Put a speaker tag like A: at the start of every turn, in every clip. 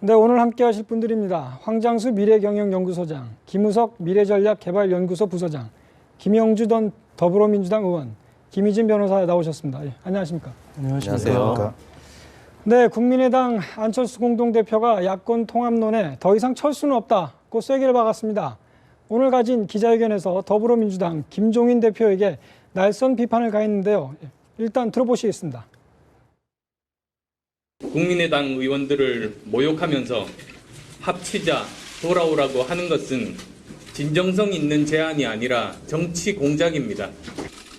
A: 네, 오늘 함께 하실 분들입니다. 황장수 미래경영연구소장, 김우석 미래전략개발연구소 부소장, 김영주 전 더불어민주당 의원, 김희진 변호사 나오셨습니다. 예, 안녕하십니까?
B: 안녕하세요.
A: 네, 국민의당 안철수 공동대표가 야권 통합론에 더 이상 철수는 없다고 쐐기를 박았습니다. 오늘 가진 기자회견에서 더불어민주당 김종인 대표에게 날선 비판을 가했는데요. 일단 들어보시겠습니다.
C: 국민의당 의원들을 모욕하면서 합치자, 돌아오라고 하는 것은 진정성 있는 제안이 아니라 정치 공작입니다.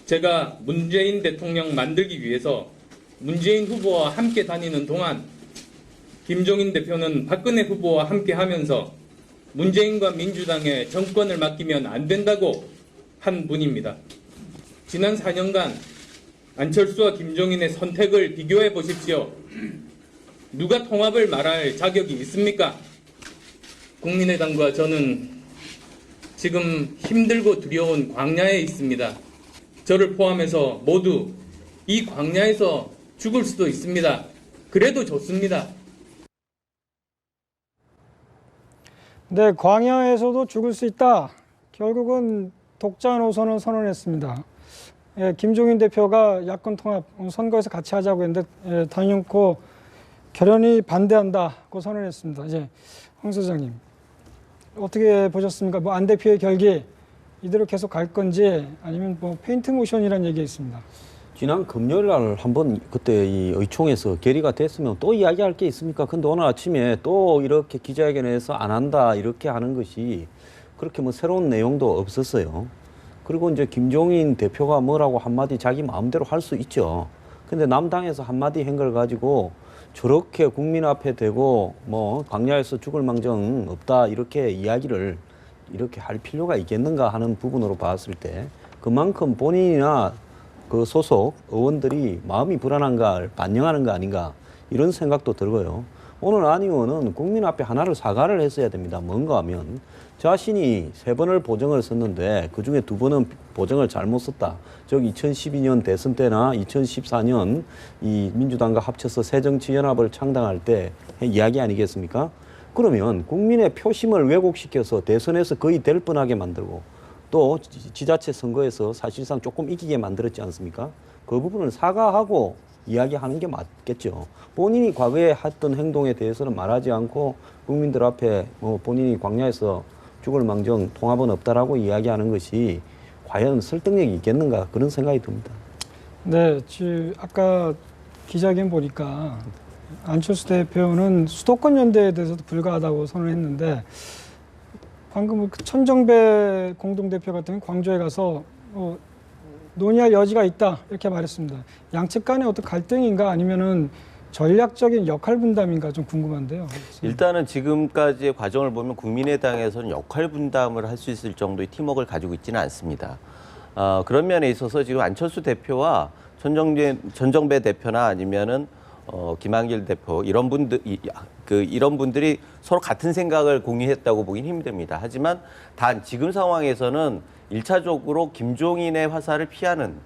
C: 제가 문재인 대통령 만들기 위해서 문재인 후보와 함께 다니는 동안 김종인 대표는 박근혜 후보와 함께 하면서 문재인과 민주당의 정권을 맡기면 안 된다고 한 분입니다. 지난 4년간 안철수와 김종인의 선택을 비교해 보십시오. 누가 통합을 말할 자격이 있습니까? 국민의당과 저는 지금 힘들고 두려운 광야에 있습니다. 저를 포함해서 모두 이 광야에서 죽을 수도 있습니다. 그래도 좋습니다.
A: 네, 광야에서도 죽을 수 있다. 결국은 독자 노선을 선언했습니다. 예, 김종인 대표가 야권 통합 선거에서 같이 하자고 했는데 단연코 결연히 반대한다고 선언했습니다. 이제 황 소장님 어떻게 보셨습니까? 뭐 안 대표의 결기 이대로 계속 갈 건지 아니면 뭐 페인트 모션이라는 얘기 있습니다.
B: 지난 금요일 날 한번 그때 이 의총에서 결의가 됐으면 또 이야기할 게 있습니까? 근데 오늘 아침에 또 이렇게 기자회견에서 안 한다 이렇게 하는 것이 그렇게 뭐 새로운 내용도 없었어요. 그리고 이제 김종인 대표가 뭐라고 한마디 자기 마음대로 할 수 있죠. 근데 남당에서 한마디 한 걸 가지고 저렇게 국민 앞에 대고 뭐 광야에서 죽을 망정 없다 이렇게 이야기를 이렇게 할 필요가 있겠는가 하는 부분으로 봤을 때 그만큼 본인이나 그 소속 의원들이 마음이 불안한 걸 반영하는 거 아닌가 이런 생각도 들고요. 오늘 안 의원은 국민 앞에 하나를 사과를 했어야 됩니다. 뭔가 하면 자신이 3번을 보정을 썼는데 그중에 2번은 보정을 잘못 썼다. 즉 2012년 대선 때나 2014년 이 민주당과 합쳐서 새정치연합을 창당할 때 이야기 아니겠습니까? 그러면 국민의 표심을 왜곡시켜서 대선에서 거의 될 뻔하게 만들고 또 지자체 선거에서 사실상 조금 이기게 만들었지 않습니까? 그 부분을 사과하고 이야기하는 게 맞겠죠. 본인이 과거에 했던 행동에 대해서는 말하지 않고 국민들 앞에 뭐 본인이 광야에서 죽을 망정 통합은 없다라고 이야기하는 것이 과연 설득력이 있겠는가 그런 생각이 듭니다.
A: 네, 아까 기자회견 보니까 안철수 대표는 수도권 연대에 대해서도 불가하다고 선언했는데 방금 천정배 공동대표 같은 경우 광주에 가서 논의할 여지가 있다 이렇게 말했습니다. 양측 간의 어떤 갈등인가 아니면은 전략적인 역할 분담인가 좀 궁금한데요.
D: 일단은 지금까지의 과정을 보면 국민의당에서는 역할 분담을 할 수 있을 정도의 팀워크를 가지고 있지는 않습니다. 그런 면에 있어서 지금 안철수 대표와 전정배 대표나 아니면은 김한길 대표 이런 분들이 서로 같은 생각을 공유했다고 보긴 힘듭니다. 하지만 단 지금 상황에서는 1차적으로 김종인의 화살을 피하는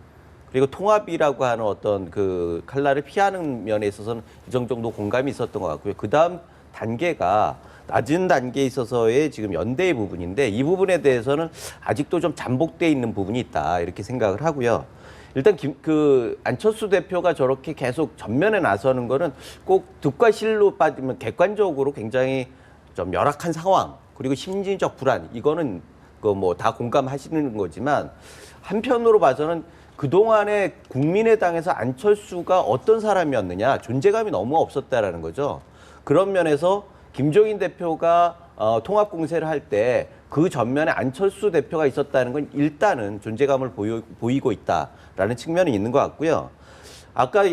D: 그리고 통합이라고 하는 어떤 그 칼날을 피하는 면에 있어서는 이 정도 공감이 있었던 것 같고요. 그 다음 단계가 낮은 단계에 있어서의 지금 연대의 부분인데 이 부분에 대해서는 아직도 좀 잠복돼 있는 부분이 있다 이렇게 생각을 하고요. 일단 안철수 대표가 저렇게 계속 전면에 나서는 거는 꼭 득과 실로 빠지면 객관적으로 굉장히 좀 열악한 상황 그리고 심리적 불안 이거는 뭐 다 공감하시는 거지만 한편으로 봐서는 그동안에 국민의당에서 안철수가 어떤 사람이었느냐 존재감이 너무 없었다라는 거죠. 그런 면에서 김종인 대표가 통합 공세를 할 때 그 전면에 안철수 대표가 있었다는 건 일단은 존재감을 보이고 있다라는 측면이 있는 것 같고요. 아까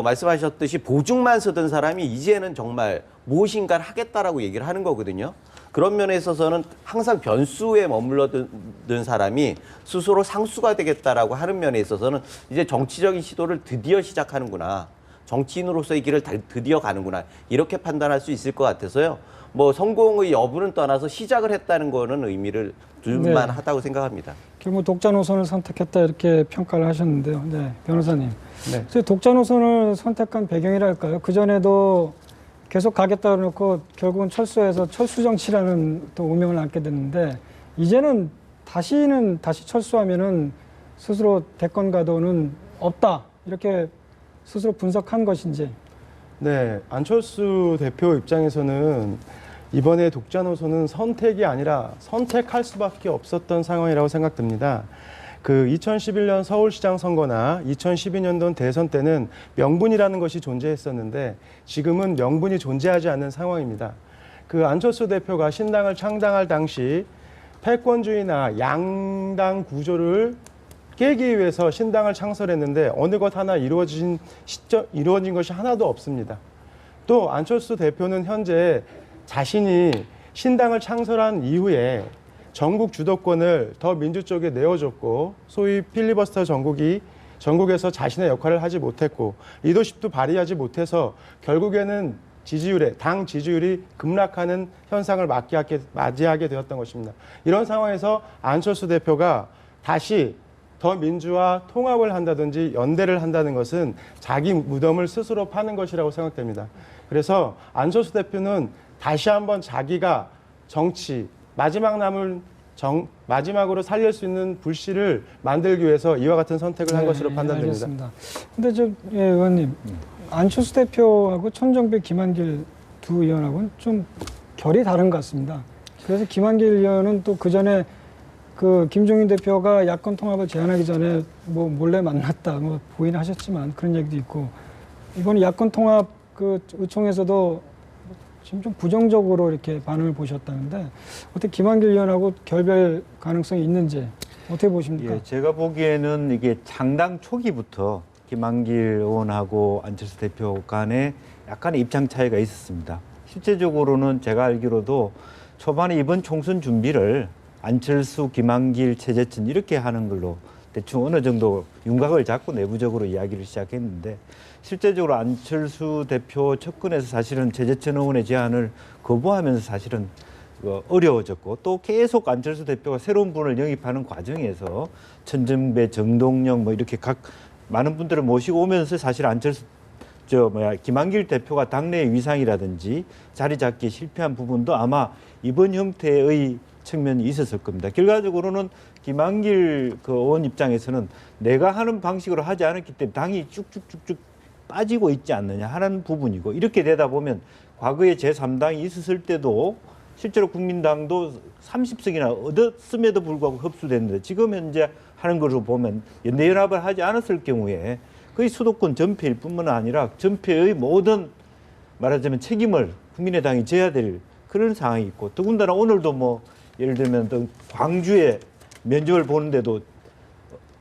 D: 말씀하셨듯이 보증만 서던 사람이 이제는 정말 무엇인가를 하겠다라고 얘기를 하는 거거든요. 그런 면에 있어서는 항상 변수에 머물러든 사람이 스스로 상수가 되겠다라고 하는 면에 있어서는 이제 정치적인 시도를 드디어 시작하는구나. 정치인으로서의 길을 드디어 가는구나. 이렇게 판단할 수 있을 것 같아서요. 뭐 성공의 여부는 떠나서 시작을 했다는 거는 의미를 둘만 하다고 생각합니다.
A: 결국 독자 노선을 선택했다 이렇게 평가를 하셨는데요. 네, 변호사님. 독자 노선을 선택한 배경이랄까요? 그전에도 계속 가겠다 그러고 결국은 철수해서 철수 정치라는 또 오명을 안게 됐는데 이제는 다시 철수하면은 스스로 대권 가도는 없다 이렇게 스스로 분석한 것인지.
E: 네, 안철수 대표 입장에서는 이번에 독자 노선은 선택이 아니라 선택할 수밖에 없었던 상황이라고 생각됩니다. 그 2011년 서울시장 선거나 2012년도 대선 때는 명분이라는 것이 존재했었는데 지금은 명분이 존재하지 않는 상황입니다. 그 안철수 대표가 신당을 창당할 당시 패권주의나 양당 구조를 깨기 위해서 신당을 창설했는데 어느 것 하나 이루어진 것이 하나도 없습니다. 또 안철수 대표는 현재 자신이 신당을 창설한 이후에 전국 주도권을 더 민주 쪽에 내어줬고 소위 필리버스터 전국에서 자신의 역할을 하지 못했고 리더십도 발휘하지 못해서 결국에는 당 지지율이 급락하는 현상을 맞이하게 되었던 것입니다. 이런 상황에서 안철수 대표가 다시 더 민주화 통합을 한다든지 연대를 한다는 것은 자기 무덤을 스스로 파는 것이라고 생각됩니다. 그래서 안철수 대표는 다시 한번 자기가 정치 마지막으로 살릴 수 있는 불씨를 만들기 위해서 이와 같은 선택을 한 것으로 판단됩니다.
A: 알겠습니다. 근데 의원님, 안철수 대표하고 천정배, 김한길 두 의원하고는 좀 결이 다른 것 같습니다. 그래서 김한길 의원은 또 그 전에 그 김종인 대표가 야권 통합을 제안하기 전에 뭐 몰래 만났다 뭐 부인하셨지만 그런 얘기도 있고 이번에 야권 통합 그 의총에서도 지금 좀 부정적으로 이렇게 반응을 보셨다는데 어떻게 김한길 의원하고 결별 가능성이 있는지 어떻게 보십니까?
F: 예, 제가 보기에는 이게 창당 초기부터 김한길 의원하고 안철수 대표 간에 약간의 입장 차이가 있었습니다. 실제적으로는 제가 알기로도 초반에 이번 총선 준비를 안철수, 김한길, 최재천 이렇게 하는 걸로 대충 어느 정도 윤곽을 잡고 내부적으로 이야기를 시작했는데 실제적으로 안철수 대표 측근에서 사실은 최재천 의원의 제안을 거부하면서 사실은 어려워졌고 또 계속 안철수 대표가 새로운 분을 영입하는 과정에서 천정배, 정동영 뭐 이렇게 각 많은 분들을 모시고 오면서 사실 김한길 대표가 당내의 위상이라든지 자리 잡기에 실패한 부분도 아마 이번 형태의 측면이 있었을 겁니다. 결과적으로는 김한길 의원 입장에서는 내가 하는 방식으로 하지 않았기 때문에 당이 쭉쭉쭉쭉 빠지고 있지 않느냐 하는 부분이고 이렇게 되다 보면 과거에 제3당이 있었을 때도 실제로 국민당도 30석이나 얻었음에도 불구하고 흡수됐는데 지금 현재 하는 것으로 보면 연대연합을 하지 않았을 경우에 거의 수도권 전패일 뿐만 아니라 전패의 모든 말하자면 책임을 국민의당이 져야 될 그런 상황이 있고 더군다나 오늘도 뭐 예를 들면 또 광주에 면접을 보는데도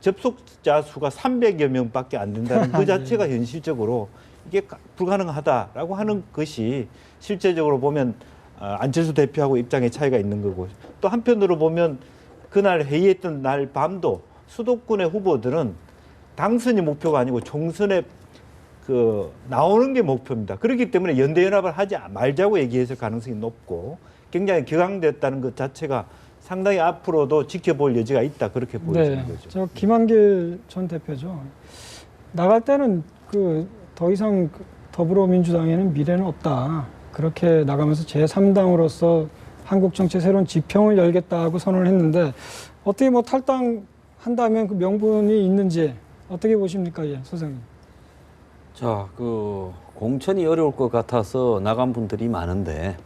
F: 접속자 수가 300여 명밖에 안 된다는 그 자체가 현실적으로 이게 불가능하다라고 하는 것이 실제적으로 보면 안철수 대표하고 입장의 차이가 있는 거고 또 한편으로 보면 그날 회의했던 날 밤도 수도권의 후보들은 당선이 목표가 아니고 총선에 나오는 게 목표입니다. 그렇기 때문에 연대연합을 하지 말자고 얘기해서 가능성이 높고 굉장히 격앙됐다는 것 자체가 상당히 앞으로도 지켜볼 여지가 있다 그렇게 보여지는 거죠.
A: 저 김한길 전 대표죠. 나갈 때는 더 이상 더불어민주당에는 미래는 없다. 그렇게 나가면서 제3당으로서 한국 정치의 새로운 지평을 열겠다고 선언을 했는데 어떻게 뭐 탈당한다면 그 명분이 있는지 어떻게 보십니까, 소장님?
B: 자, 공천이 어려울 것 같아서 나간 분들이 많은데,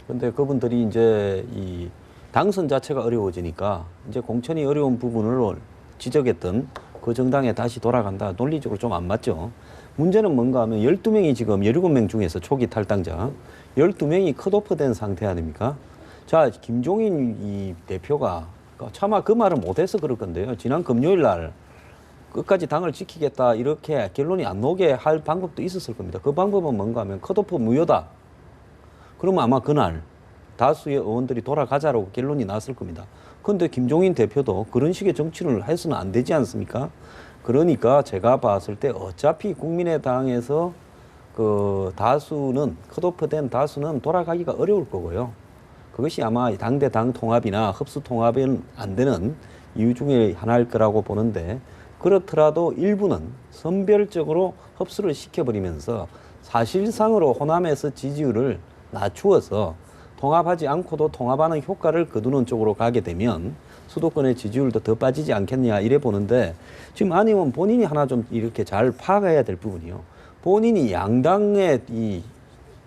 B: 근데 그분들이 이제 이 당선 자체가 어려워지니까 이제 공천이 어려운 부분을 지적했던 그 정당에 다시 돌아간다. 논리적으로 좀 안 맞죠. 문제는 뭔가 하면 12명이 지금 17명 중에서 초기 탈당자 12명이 컷오프된 상태 아닙니까? 자, 김종인 이 대표가 차마 그 말을 못해서 그럴 건데요. 지난 금요일 날 끝까지 당을 지키겠다 이렇게 결론이 안 나오게 할 방법도 있었을 겁니다. 그 방법은 뭔가 하면 컷오프 무효다. 그러면 아마 그날 다수의 의원들이 돌아가자라고 결론이 났을 겁니다. 그런데 김종인 대표도 그런 식의 정치를 해서는 안 되지 않습니까? 그러니까 제가 봤을 때 어차피 국민의당에서 컷오프된 다수는 돌아가기가 어려울 거고요. 그것이 아마 당대당 통합이나 흡수 통합은 안 되는 이유 중에 하나일 거라고 보는데 그렇더라도 일부는 선별적으로 흡수를 시켜버리면서 사실상으로 호남에서 지지율을 낮추어서 통합하지 않고도 통합하는 효과를 거두는 쪽으로 가게 되면 수도권의 지지율도 더 빠지지 않겠냐 이래 보는데 지금 안 의원 본인이 하나 좀 이렇게 잘 파악해야 될 부분이요. 본인이 양당의 이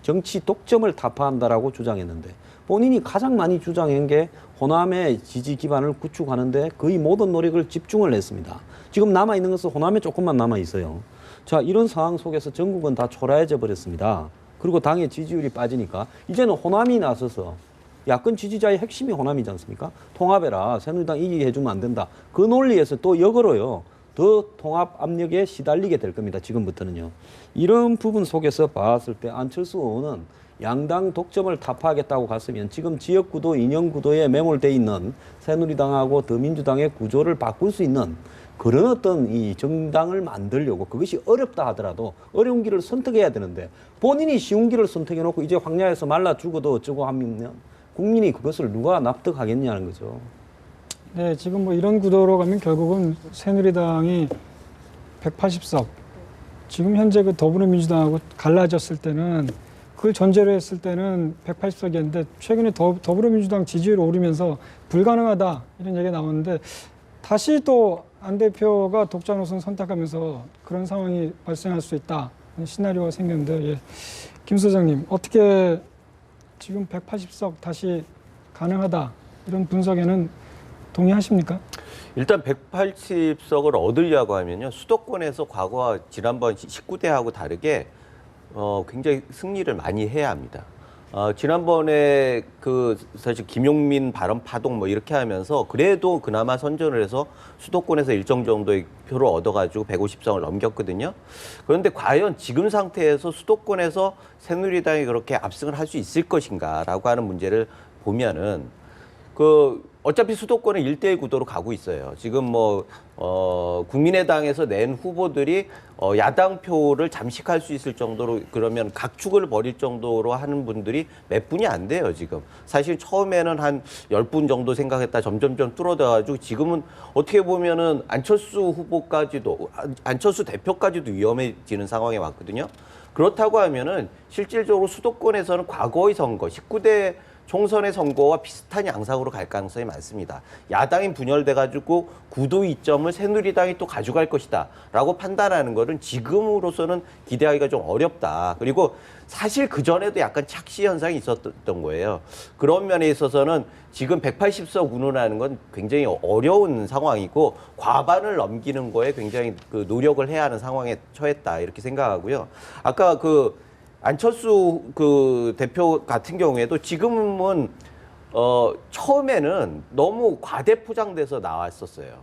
B: 정치 독점을 타파한다라고 주장했는데 본인이 가장 많이 주장한 게 호남의 지지 기반을 구축하는데 거의 모든 노력을 집중을 했습니다. 지금 남아있는 것은 호남에 조금만 남아있어요. 자, 이런 상황 속에서 전국은 다 초라해져 버렸습니다. 그리고 당의 지지율이 빠지니까 이제는 호남이 나서서 야권 지지자의 핵심이 호남이지 않습니까? 통합해라. 새누리당 이기게 해주면 안 된다. 그 논리에서 또 역으로요. 더 통합 압력에 시달리게 될 겁니다. 지금부터는요. 이런 부분 속에서 봤을 때 안철수 의원은 양당 독점을 타파하겠다고 갔으면 지금 지역구도 인형구도에 매몰돼 있는 새누리당하고 더민주당의 구조를 바꿀 수 있는 그런 어떤 이 정당을 만들려고 그것이 어렵다 하더라도 어려운 길을 선택해야 되는데 본인이 쉬운 길을 선택해놓고 이제 황야에서 말라 죽어도 어쩌고 하면 국민이 그것을 누가 납득하겠냐는 거죠.
A: 네, 지금 뭐 이런 구도로 가면 결국은 새누리당이 180석, 지금 현재 그 더불어민주당하고 갈라졌을 때는 그걸 전제로 했을 때는 180석이었는데 최근에 더불어민주당 지지율이 오르면서 불가능하다 이런 얘기가 나오는데 다시 또 안 대표가 독자 노선 선택하면서 그런 상황이 발생할 수 있다 시나리오가 생겼는데 예. 김 소장님 어떻게 지금 180석 다시 가능하다 이런 분석에는 동의하십니까?
D: 일단 180석을 얻으려고 하면요. 수도권에서 과거와 지난번 19대하고 다르게 굉장히 승리를 많이 해야 합니다. 지난번에 그 사실 김용민 발언 파동 뭐 이렇게 하면서 그래도 그나마 선전을 해서 수도권에서 일정 정도의 표를 얻어가지고 150석을 넘겼거든요. 그런데 과연 지금 상태에서 수도권에서 새누리당이 그렇게 압승을 할 수 있을 것인가라고 하는 문제를 보면은 어차피 수도권은 1대1 구도로 가고 있어요. 지금 국민의당에서 낸 후보들이 야당 표를 잠식할 수 있을 정도로 그러면 각축을 벌일 정도로 하는 분들이 몇 분이 안 돼요, 지금. 사실 처음에는 한 10분 정도 생각했다 점점점 뚫어져가지고 지금은 어떻게 보면은 안철수 대표까지도 위험해지는 상황에 왔거든요. 그렇다고 하면은 실질적으로 수도권에서는 과거의 선거, 19대 총선의 선거와 비슷한 양상으로 갈 가능성이 많습니다. 야당이 분열돼가지고 구도 이점을 새누리당이 또 가져갈 것이다 라고 판단하는 것은 지금으로서는 기대하기가 좀 어렵다. 그리고 사실 그전에도 약간 착시 현상이 있었던 거예요. 그런 면에 있어서는 지금 180석 운운하는 건 굉장히 어려운 상황이고 과반을 넘기는 거에 굉장히 노력을 해야 하는 상황에 처했다 이렇게 생각하고요. 아까 안철수 대표 같은 경우에도 지금은 처음에는 너무 과대 포장돼서 나왔었어요.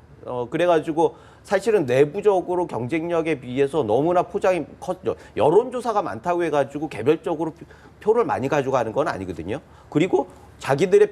D: 그래가지고 사실은 내부적으로 경쟁력에 비해서 너무나 포장이 컸죠. 여론조사가 많다고 해가지고 개별적으로 표를 많이 가져가는 건 아니거든요. 그리고 자기들의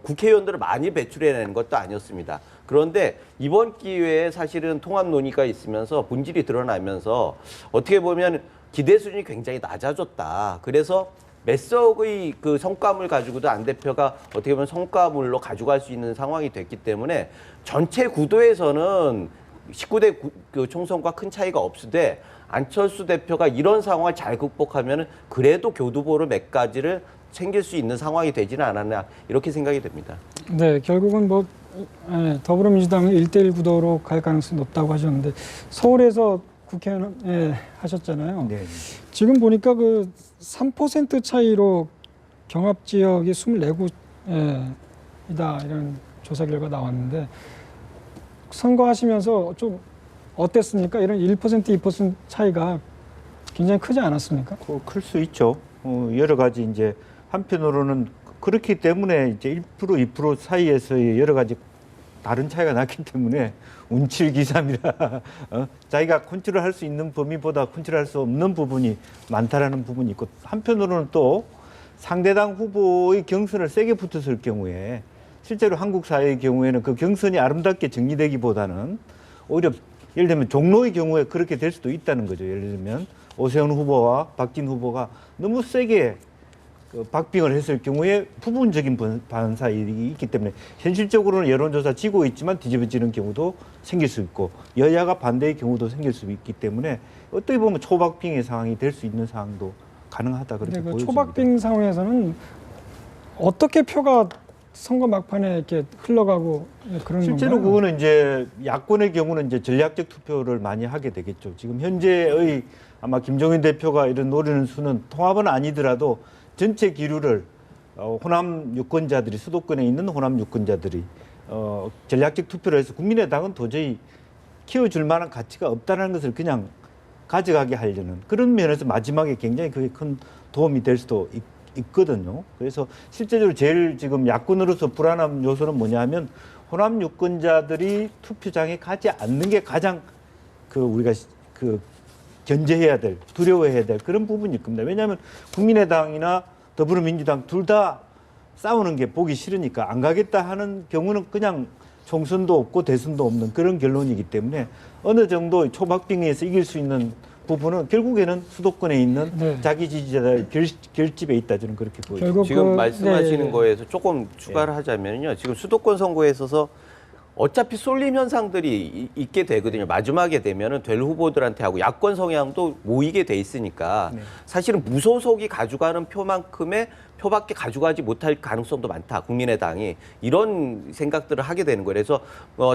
D: 국회의원들을 많이 배출해내는 것도 아니었습니다. 그런데 이번 기회에 사실은 통합 논의가 있으면서 본질이 드러나면서 어떻게 보면 기대 수준이 굉장히 낮아졌다. 그래서 몇 석의 성과물 가지고도 안 대표가 어떻게 보면 성과물로 가져갈 수 있는 상황이 됐기 때문에 전체 구도에서는 19대 총선과 큰 차이가 없으되 안철수 대표가 이런 상황을 잘 극복하면 그래도 교두보를 몇 가지를 챙길 수 있는 상황이 되지는 않았나 이렇게 생각이 됩니다.
A: 네, 결국은 더불어민주당은 1대1 구도로 갈 가능성이 높다고 하셨는데 서울에서 국회의원 하셨잖아요.
F: 네.
A: 지금 보니까 3% 차이로 경합 지역이 24구이다 이런 조사 결과 나왔는데 선거하시면서 좀 어땠습니까? 이런 1%, 2% 차이가 굉장히 크지 않았습니까?
F: 클 수 있죠. 여러 가지 이제 한편으로는 그렇기 때문에 이제 1%, 2% 사이에서의 여러 가지 다른 차이가 났기 때문에 운칠기삼이라 자기가 컨트롤할 수 있는 범위보다 컨트롤할 수 없는 부분이 많다라는 부분이 있고 한편으로는 또 상대당 후보의 경선을 세게 붙었을 경우에 실제로 한국 사회의 경우에는 그 경선이 아름답게 정리되기보다는 오히려 예를 들면 종로의 경우에 그렇게 될 수도 있다는 거죠. 예를 들면 오세훈 후보와 박진 후보가 너무 세게 그 박빙을 했을 경우에 부분적인 반사이익이 있기 때문에 현실적으로는 여론조사 지고 있지만 뒤집어지는 경우도 생길 수 있고 여야가 반대의 경우도 생길 수 있기 때문에 어떻게 보면 초박빙의 상황이 될 수 있는 상황도 가능하다 그렇게
A: 근데 그
F: 보여집니다.
A: 초박빙 상황에서는 어떻게 표가 선거 막판에 이렇게 흘러가고 그런
F: 실제로
A: 건가요?
F: 그거는 이제 야권의 경우는 이제 전략적 투표를 많이 하게 되겠죠. 지금 현재의 아마 김종인 대표가 이런 노리는 수는 통합은 아니더라도 전체 기류를 호남 유권자들이 수도권에 있는 호남 유권자들이 전략적 투표를 해서 국민의당은 도저히 키워줄 만한 가치가 없다는 것을 그냥 가져가게 하려는 그런 면에서 마지막에 굉장히 그게 큰 도움이 될 수도 있거든요. 그래서 실제적으로 제일 지금 야권으로서 불안한 요소는 뭐냐면 호남 유권자들이 투표장에 가지 않는 게 가장 우리가 견제해야 될, 두려워해야 될 그런 부분일 겁니다. 왜냐하면 국민의당이나 더불어민주당 둘 다 싸우는 게 보기 싫으니까 안 가겠다 하는 경우는 그냥 총선도 없고 대선도 없는 그런 결론이기 때문에 어느 정도 초박빙에서 이길 수 있는 부분은 결국에는 수도권에 있는
A: 네.
F: 자기 지지자들 결집에 있다 저는 그렇게 보여요.
A: 결국
D: 지금
A: 그-
D: 말씀하시는
A: 네.
D: 거에서 조금 추가를 하자면요. 지금 수도권 선거에 있어서 어차피 쏠림 현상들이 있게 되거든요. 마지막에 되면은 될 후보들한테 하고 야권 성향도 모이게 돼 있으니까 사실은 무소속이 가져가는 표만큼의 표밖에 가져가지 못할 가능성도 많다. 국민의당이 이런 생각들을 하게 되는 거예요. 그래서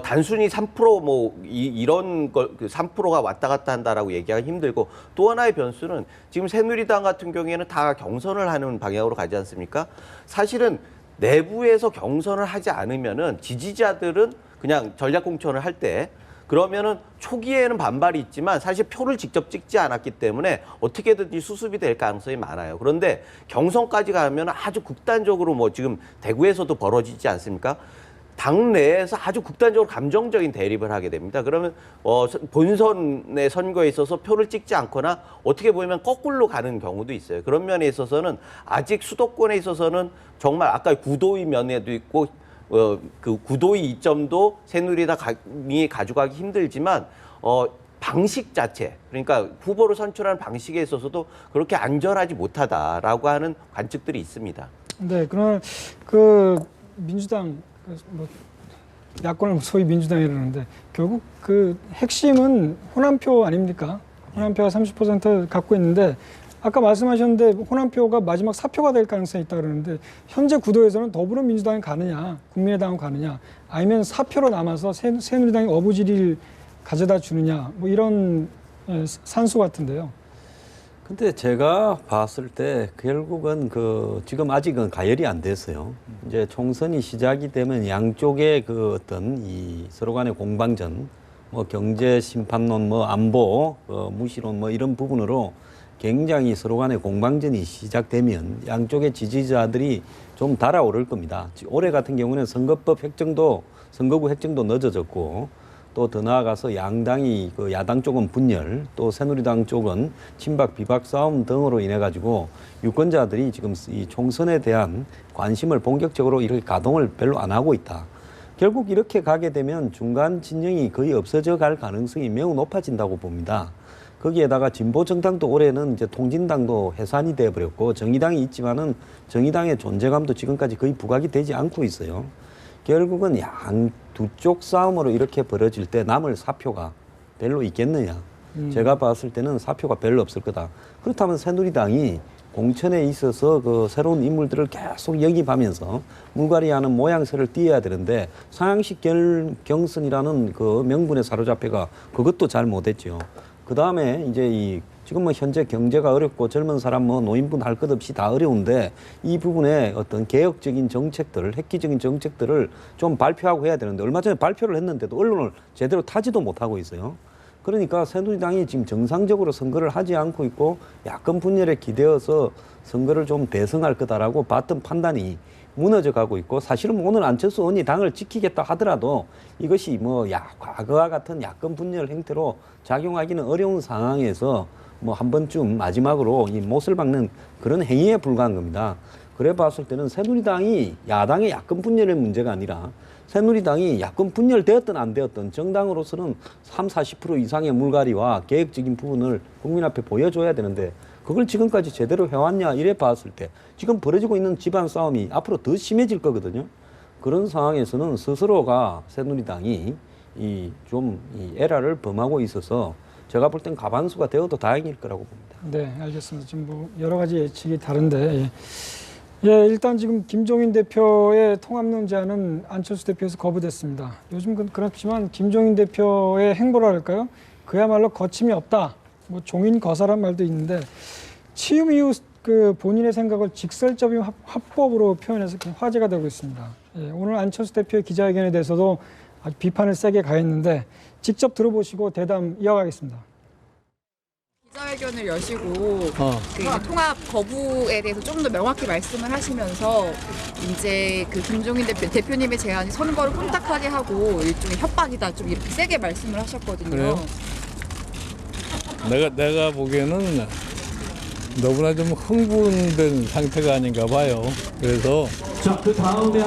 D: 단순히 3% 이런 걸 3%가 왔다 갔다 한다라고 얘기하기 힘들고 또 하나의 변수는 지금 새누리당 같은 경우에는 다 경선을 하는 방향으로 가지 않습니까? 사실은 내부에서 경선을 하지 않으면은 지지자들은 그냥 전략 공천을 할 때 그러면은 초기에는 반발이 있지만 사실 표를 직접 찍지 않았기 때문에 어떻게든지 수습이 될 가능성이 많아요. 그런데 경선까지 가면 아주 극단적으로 뭐 지금 대구에서도 벌어지지 않습니까? 당 내에서 아주 극단적으로 감정적인 대립을 하게 됩니다. 그러면 본선의 선거에 있어서 표를 찍지 않거나 어떻게 보면 거꾸로 가는 경우도 있어요. 그런 면에 있어서는 아직 수도권에 있어서는 정말 아까 구도의 면에도 있고 그 구도의 이점도 새누리당이 가져가기 힘들지만 방식 자체 그러니까 후보를 선출하는 방식에 있어서도 그렇게 안전하지 못하다라고 하는 관측들이 있습니다.
A: 네, 그러나 그 민주당 뭐 야권을 소위 민주당이 그러는데 결국 그 핵심은 호남표 아닙니까? 호남표가 30% 갖고 있는데 아까 말씀하셨는데 호남표가 마지막 사표가 될 가능성이 있다 그러는데 현재 구도에서는 더불어민주당이 가느냐 국민의당은 가느냐 아니면 사표로 남아서 새누리당이 어부지리를 가져다 주느냐 뭐 이런 산수 같은데요.
B: 근데 제가 봤을 때 결국은 지금 아직은 가열이 안 됐어요. 이제 총선이 시작이 되면 양쪽의 어떤 이 서로 간의 공방전, 뭐 경제 심판론, 뭐 안보, 무시론 뭐 이런 부분으로 굉장히 서로 간의 공방전이 시작되면 양쪽의 지지자들이 좀 달아오를 겁니다. 올해 같은 경우는 선거구 획정도 늦어졌고 또 더 나아가서 양당이 야당 쪽은 분열, 또 새누리당 쪽은 친박 비박 싸움 등으로 인해 가지고 유권자들이 지금 이 총선에 대한 관심을 본격적으로 이렇게 가동을 별로 안 하고 있다. 결국 이렇게 가게 되면 중간 진영이 거의 없어져 갈 가능성이 매우 높아진다고 봅니다. 거기에다가 진보 정당도 올해는 이제 통진당도 해산이 돼 버렸고 정의당이 있지만은 정의당의 존재감도 지금까지 거의 부각이 되지 않고 있어요. 결국은 두 쪽 싸움으로 이렇게 벌어질 때 남을 사표가 별로 있겠느냐. 제가 봤을 때는 사표가 별로 없을 거다. 그렇다면 새누리당이 공천에 있어서 새로운 인물들을 계속 영입하면서 물갈이하는 모양새를 띄어야 되는데 상향식 경선이라는 명분에 사로잡혀가 그것도 잘 못했죠. 그 다음에 이제 지금 현재 경제가 어렵고 젊은 사람 노인분 할 것 없이 다 어려운데 이 부분에 어떤 개혁적인 정책들을 획기적인 정책들을 좀 발표하고 해야 되는데 얼마 전에 발표를 했는데도 언론을 제대로 타지도 못하고 있어요. 그러니까 새누리당이 지금 정상적으로 선거를 하지 않고 있고 야권 분열에 기대어서 선거를 좀 대승할 거다라고 봤던 판단이 무너져 가고 있고 사실은 오늘 안철수 의원이 당을 지키겠다 하더라도 이것이 과거와 같은 야권 분열 행태로 작용하기는 어려운 상황에서 한 번쯤 마지막으로 이 못을 박는 그런 행위에 불과한 겁니다. 그래 봤을 때는 새누리당이 야당의 야권 분열의 문제가 아니라 새누리당이 야권 분열되었든 안 되었든 정당으로서는 30, 40% 이상의 물갈이와 계획적인 부분을 국민 앞에 보여줘야 되는데 그걸 지금까지 제대로 해왔냐 이래 봤을 때 지금 벌어지고 있는 집안 싸움이 앞으로 더 심해질 거거든요. 그런 상황에서는 스스로가 새누리당이 이 에러를 범하고 있어서 제가 볼 땐 가반수가 되어도 다행일 거라고 봅니다.
A: 네, 알겠습니다. 지금 뭐 여러 가지 예측이 다른데 예, 일단 지금 김종인 대표의 통합론 제안은 안철수 대표에서 거부됐습니다. 요즘 그렇지만 김종인 대표의 행보라 할까요? 그야말로 거침이 없다. 뭐 종인 거사란 말도 있는데 취임 이후 그 본인의 생각을 직설적인 화법으로 표현해서 화제가 되고 있습니다. 예, 오늘 안철수 대표의 기자회견에 대해서도 아주 비판을 세게 가했는데 직접 들어보시고 대담 이어가겠습니다.
G: 기자회견을 여시고 그 이제 통합 거부에 대해서 좀 더 명확히 말씀을 하시면서 이제 그 김종인 대표님의 제안이 선거를 혼탁하게 하고 일종의 협박이다 좀 이렇게 세게 말씀을 하셨거든요.
H: 그래요? 내가 보기에는 너무나 좀 흥분된 상태가 아닌가 봐요. 그래서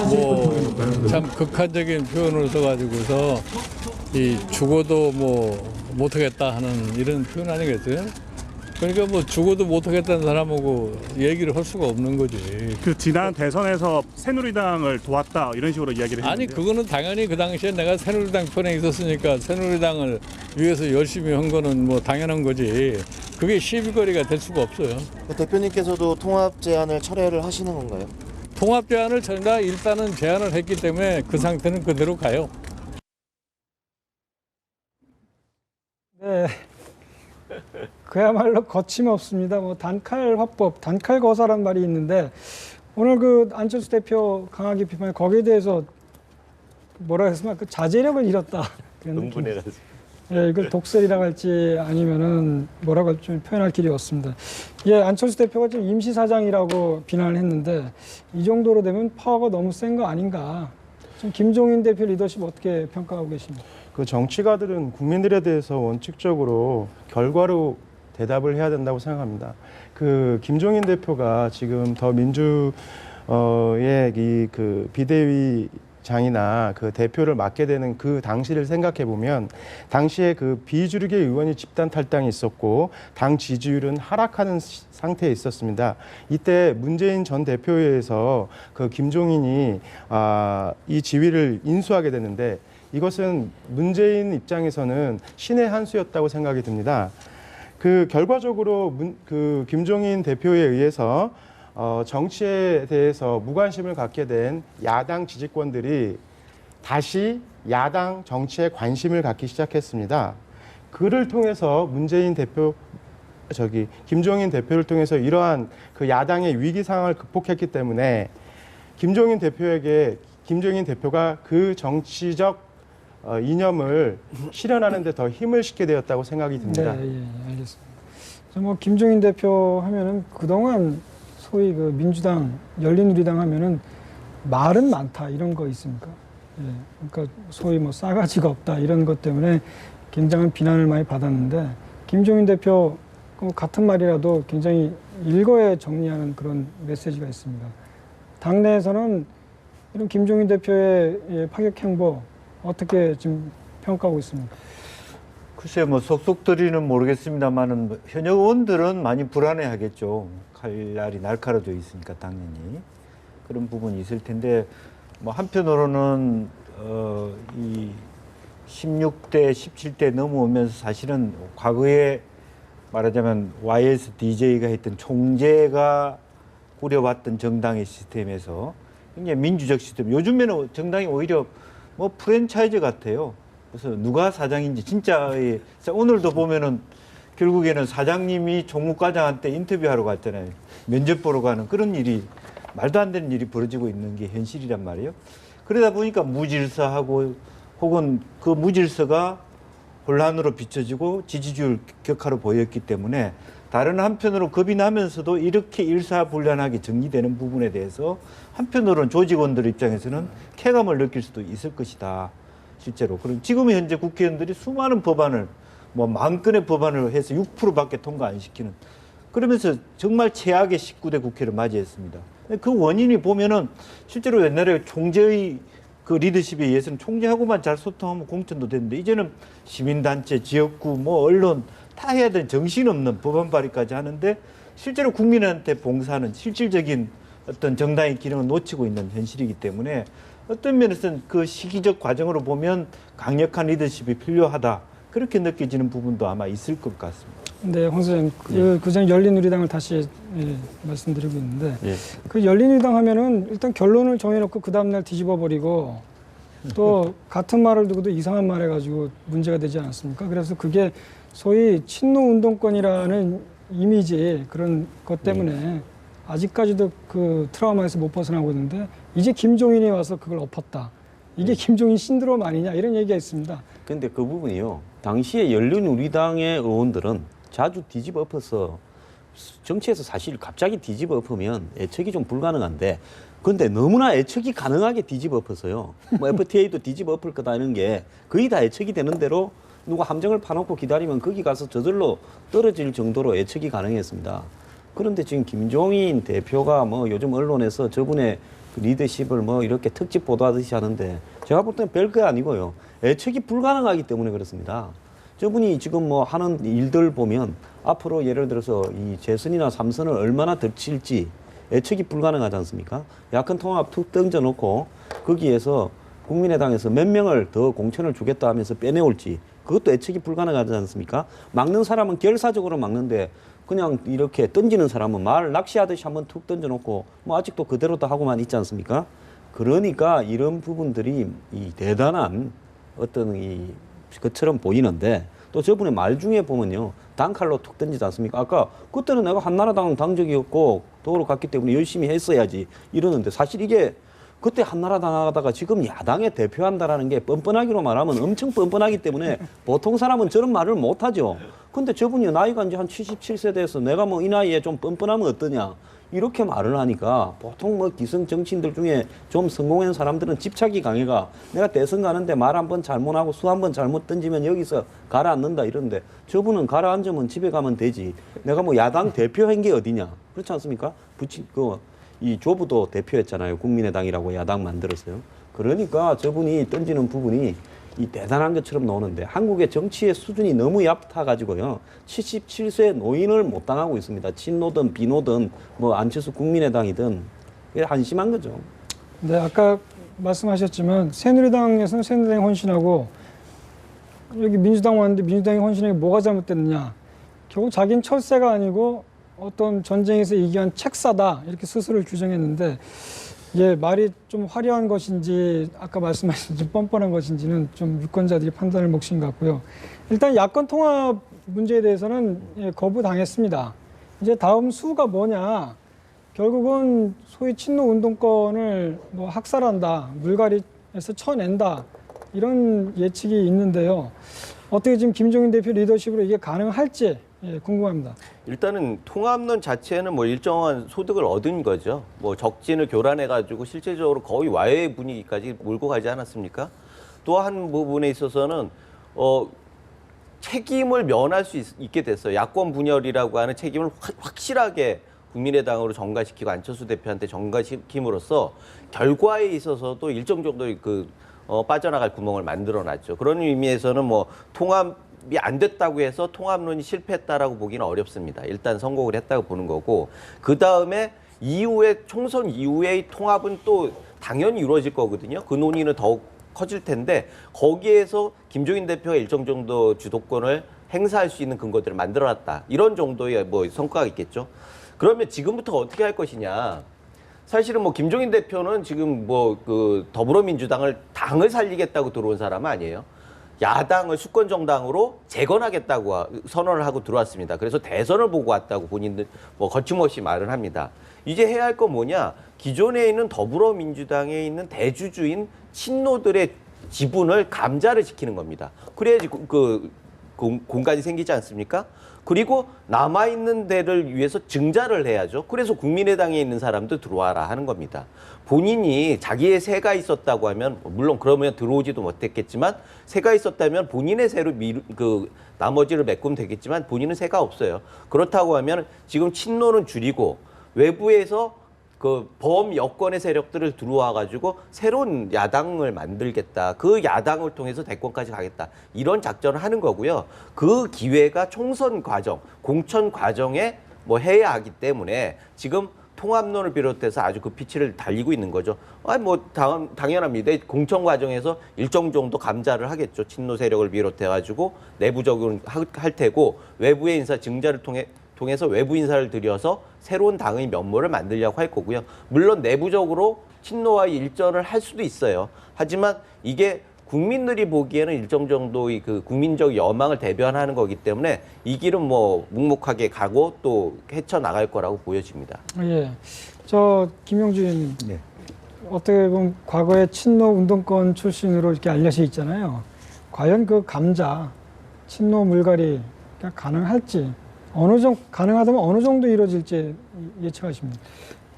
H: 뭐 참 극한적인 표현을 써가지고서 이 죽어도 뭐 못하겠다 하는 이런 표현 아니겠어요? 그러니까 뭐 죽어도 못하겠다는 사람하고 얘기를 할 수가 없는 거지.
I: 그 지난 대선에서 새누리당을 도왔다 이런 식으로 이야기를 했는데
H: 아니 그거는 당연히 그 당시에 내가 새누리당 편에 있었으니까 새누리당을 위해서 열심히 한 거는 뭐 당연한 거지. 그게 시비거리가 될 수가 없어요.
J: 대표님께서도 통합 제안을 철회를 하시는 건가요?
H: 통합 제안을 저희가 일단은 제안을 했기 때문에 그 상태는 그대로 가요.
A: 네. 그야말로 거침없습니다. 뭐 단칼 화법, 단칼 거사란 말이 있는데 오늘 그 안철수 대표 강하게 비판해 거기에 대해서 뭐라 했으면 그 자제력을 잃었다.
D: 흥분해가지고.
A: 예, 이걸 독설이라고 할지 아니면은 뭐라고 할지 좀 표현할 길이 없습니다. 예, 안철수 대표가 지금 임시사장이라고 비난을 했는데 이 정도로 되면 파워가 너무 센 거 아닌가. 지금 김종인 대표 리더십 어떻게 평가하고 계십니까?
E: 그 정치가들은 국민들에 대해서 원칙적으로 결과로 대답을 해야 된다고 생각합니다. 그 김종인 대표가 지금 더 민주의 이 그 비대위장이나 그 대표를 맡게 되는 그 당시를 생각해 보면 당시에 그 비주류계 의원이 집단 탈당이 있었고 당 지지율은 하락하는 상태에 있었습니다. 이때 문재인 전 대표에 의해서 그 김종인이 이 지위를 인수하게 됐는데 이것은 문재인 입장에서는 신의 한 수였다고 생각이 듭니다. 그 결과적으로 그 김종인 대표에 의해서 정치에 대해서 무관심을 갖게 된 야당 지지권들이 다시 야당 정치에 관심을 갖기 시작했습니다. 그를 통해서 문재인 대표 김종인 대표를 통해서 이러한 그 야당의 위기 상황을 극복했기 때문에 김종인 대표가 그 정치적 이념을 실현하는 데 더 힘을 싣게 되었다고 생각이 듭니다.
A: 네, 예, 알겠습니다. 뭐 김종인 대표 하면은 그동안 소위 그 민주당, 열린우리당 하면은 말은 많다 이런 거 있습니까? 예, 그러니까 소위 뭐 싸가지가 없다 이런 것 때문에 굉장한 비난을 많이 받았는데 김종인 대표 같은 말이라도 굉장히 일거에 정리하는 그런 메시지가 있습니다. 당내에서는 이런 김종인 대표의 파격 행보 어떻게 지금 평가하고 있습니까?
F: 글쎄 뭐 속속들이는 모르겠습니다만은 현역 의원들은 많이 불안해하겠죠. 칼날이 날카로워져 있으니까 당연히 그런 부분이 있을 텐데 뭐 한편으로는 이 16대, 17대 넘어오면서 사실은 과거에 말하자면 YSDJ가 했던 총재가 꾸려왔던 정당의 시스템에서 굉장히 민주적 시스템. 요즘에는 정당이 오히려 뭐 프랜차이즈 같아요. 그래서 누가 사장인지 진짜의 오늘도 보면은 결국에는 사장님이 총무과장한테 인터뷰하러 갔잖아요. 면접 보러 가는 그런 일이 말도 안 되는 일이 벌어지고 있는 게 현실이란 말이에요. 그러다 보니까 무질서하고 혹은 그 무질서가 혼란으로 비춰지고 지지율 격하로 보였기 때문에 다른 한편으로 겁이 나면서도 이렇게 일사불란하게 정리되는 부분에 대해서 한편으로는 조직원들 입장에서는 쾌감을 느낄 수도 있을 것이다. 실제로. 그럼 지금 현재 국회의원들이 수많은 법안을 뭐 10,000건의 법안을 해서 6%밖에 통과 안 시키는 그러면서 정말 최악의 19대 국회를 맞이했습니다. 그 원인이 보면은 실제로 옛날에 총재의 그 리더십에 의해서는 총재하고만 잘 소통하면 공천도 됐는데 이제는 시민단체, 지역구, 뭐 언론 다 해야 되는 정신없는 법안 발의까지 하는데 실제로 국민한테 봉사하는 실질적인 어떤 정당의 기능을 놓치고 있는 현실이기 때문에 어떤 면에서는 그 시기적 과정으로 보면 강력한 리더십이 필요하다. 그렇게 느껴지는 부분도 아마 있을 것 같습니다.
A: 네, 홍 선생님, 그전 열린우리당을 다시 말씀드리고 있는데
B: 예.
A: 그 열린우리당 하면은 일단 결론을 정해놓고 그 다음날 뒤집어버리고 또 같은 말을 두고도 이상한 말 해가지고 문제가 되지 않았습니까? 그래서 그게 소위 친노 운동권이라는 이미지 그런 것 때문에 아직까지도 그 트라우마에서 못 벗어나고 있는데 이제 김종인이 와서 그걸 엎었다. 이게 김종인 신드롬 아니냐 이런 얘기가 있습니다.
B: 근데 그 부분이요. 당시에 열린우리당의 의원들은 자주 뒤집어 엎어서 정치에서 사실 갑자기 뒤집어 엎으면 예측이 좀 불가능한데 근데 너무나 예측이 가능하게 뒤집어 엎어서요. 뭐 FTA도 뒤집어 엎을 거다 이런 게 거의 다 예측이 되는 대로 누가 함정을 파놓고 기다리면 거기 가서 저절로 떨어질 정도로 예측이 가능했습니다. 그런데 지금 김종인 대표가 뭐 요즘 언론에서 저분의 그 리더십을 뭐 이렇게 특집 보도하듯이 하는데 제가 볼 때는 별거 아니고요. 예측이 불가능하기 때문에 그렇습니다. 저분이 지금 뭐 하는 일들 보면 앞으로 예를 들어서 이 재선이나 삼선을 얼마나 더 칠지 예측이 불가능하지 않습니까? 야권 통합 툭 던져놓고 거기에서 국민의당에서 몇 명을 더 공천을 주겠다 하면서 빼내올지 그것도 예측이 불가능하지 않습니까? 막는 사람은 결사적으로 막는데 그냥 이렇게 던지는 사람은 말 낚시하듯이 한번 툭 던져놓고 뭐 아직도 그대로 다 하고만 있지 않습니까? 그러니까 이런 부분들이 이 대단한 어떤 이 것처럼 보이는데 또 저분의 말 중에 보면요. 단칼로 툭 던지지 않습니까? 아까 그때는 내가 한나라당 당적이었고 도로 갔기 때문에 열심히 했어야지 이러는데 사실 이게 그때 한나라당 하다가 지금 야당에 대표한다라는 게 뻔뻔하기로 말하면 엄청 뻔뻔하기 때문에 보통 사람은 저런 말을 못하죠. 근데 저분이 나이가 이제 한 77세 돼서 내가 뭐 이 나이에 좀 뻔뻔하면 어떠냐 이렇게 말을 하니까 보통 뭐 기성 정치인들 중에 좀 성공한 사람들은 집착이 강해가 내가 대선 가는데 말 한 번 잘못하고 수 한 번 잘못 던지면 여기서 가라앉는다 이러는데 저분은 가라앉으면 집에 가면 되지 내가 뭐 야당 대표한 게 어디냐 그렇지 않습니까? 이 조부도 대표했잖아요. 국민의당이라고 야당 만들었어요. 그러니까 저분이 던지는 부분이 이 대단한 것처럼 나오는데 한국의 정치의 수준이 너무 얕아가지고요. 77세 노인을 못 당하고 있습니다. 친노든 비노든 뭐 안철수 국민의당이든 이게 한심한 거죠.
A: 네, 아까 말씀하셨지만 새누리당에서는 새누리당이 헌신하고 여기 민주당 왔는데 민주당이 헌신하는 게 뭐가 잘못됐느냐. 결국 자기는 철새가 아니고 어떤 전쟁에서 이기한 책사다 이렇게 스스로를 규정했는데 예, 말이 좀 화려한 것인지 아까 말씀하신 좀 뻔뻔한 것인지는 좀 유권자들이 판단을 몫인 것 같고요. 일단 야권 통합 문제에 대해서는 예, 거부당했습니다. 이제 다음 수가 뭐냐. 결국은 소위 친노 운동권을 뭐 학살한다, 물갈이에서 쳐낸다 이런 예측이 있는데요. 어떻게 지금 김종인 대표 리더십으로 이게 가능할지 예, 궁금합니다.
D: 일단은 통합론 자체는 뭐 일정한 소득을 얻은 거죠. 뭐 적진을 교란해가지고 실제적으로 거의 와해의 분위기까지 몰고 가지 않았습니까? 또 한 부분에 있어서는 책임을 면할 수 있게 됐어요. 야권 분열이라고 하는 책임을 확실하게 국민의당으로 전가시키고 안철수 대표한테 전가시킴으로써 결과에 있어서도 일정 정도의 빠져나갈 구멍을 만들어놨죠. 그런 의미에서는 뭐 통합이 안 됐다고 해서 통합론이 실패했다라고 보기는 어렵습니다. 일단 성공을 했다고 보는 거고 그 다음에 이후에 총선 이후의 통합은 또 당연히 이루어질 거거든요. 그 논의는 더욱 커질 텐데 거기에서 김종인 대표가 일정 정도 주도권을 행사할 수 있는 근거들을 만들어놨다. 이런 정도의 뭐 성과가 있겠죠. 그러면 지금부터 어떻게 할 것이냐. 사실은 뭐 김종인 대표는 지금 뭐 더불어민주당을 당을 살리겠다고 들어온 사람은 아니에요. 야당을 수권 정당으로 재건하겠다고 선언을 하고 들어왔습니다. 그래서 대선을 보고 왔다고 본인들 뭐 거침없이 말을 합니다. 이제 해야 할 건 뭐냐? 기존에 있는 더불어민주당에 있는 대주주인 친노들의 지분을 감자를 시키는 겁니다. 그래야지 공간이 생기지 않습니까? 그리고 남아있는 데를 위해서 증자를 해야죠. 그래서 국민의당에 있는 사람도 들어와라 하는 겁니다. 본인이 자기의 세가 있었다고 하면 물론 그러면 들어오지도 못했겠지만 세가 있었다면 본인의 세로 나머지를 메꾸면 되겠지만 본인은 세가 없어요. 그렇다고 하면 지금 친노는 줄이고 외부에서 범여권의 세력들을 들어와가지고 새로운 야당을 만들겠다. 그 야당을 통해서 대권까지 가겠다. 이런 작전을 하는 거고요. 그 기회가 총선 과정, 공천 과정에 뭐 해야 하기 때문에 지금 통합론을 비롯해서 아주 그 피치를 달리고 있는 거죠. 당연합니다. 공천 과정에서 일정 정도 감자를 하겠죠. 친노 세력을 비롯해가지고 내부적으로 할 테고 외부의 인사 증자를 통해서 외부 인사를 들여서 새로운 당의 면모를 만들려고 할 거고요. 물론 내부적으로 친노와의 일전을 할 수도 있어요. 하지만 이게 국민들이 보기에는 일정 정도의 그 국민적 여망을 대변하는 거기 때문에 이 길은 뭐 묵묵하게 가고 또 헤쳐나갈 거라고 보여집니다.
A: 예. 저 김용주 의원님.
F: 네.
A: 어떻게 보면 과거에 친노 운동권 출신으로 이렇게 알려져 있잖아요. 과연 그 감자, 친노 물갈이가 가능할지, 가능하다면 어느 정도 이루어질지 예측하십니까?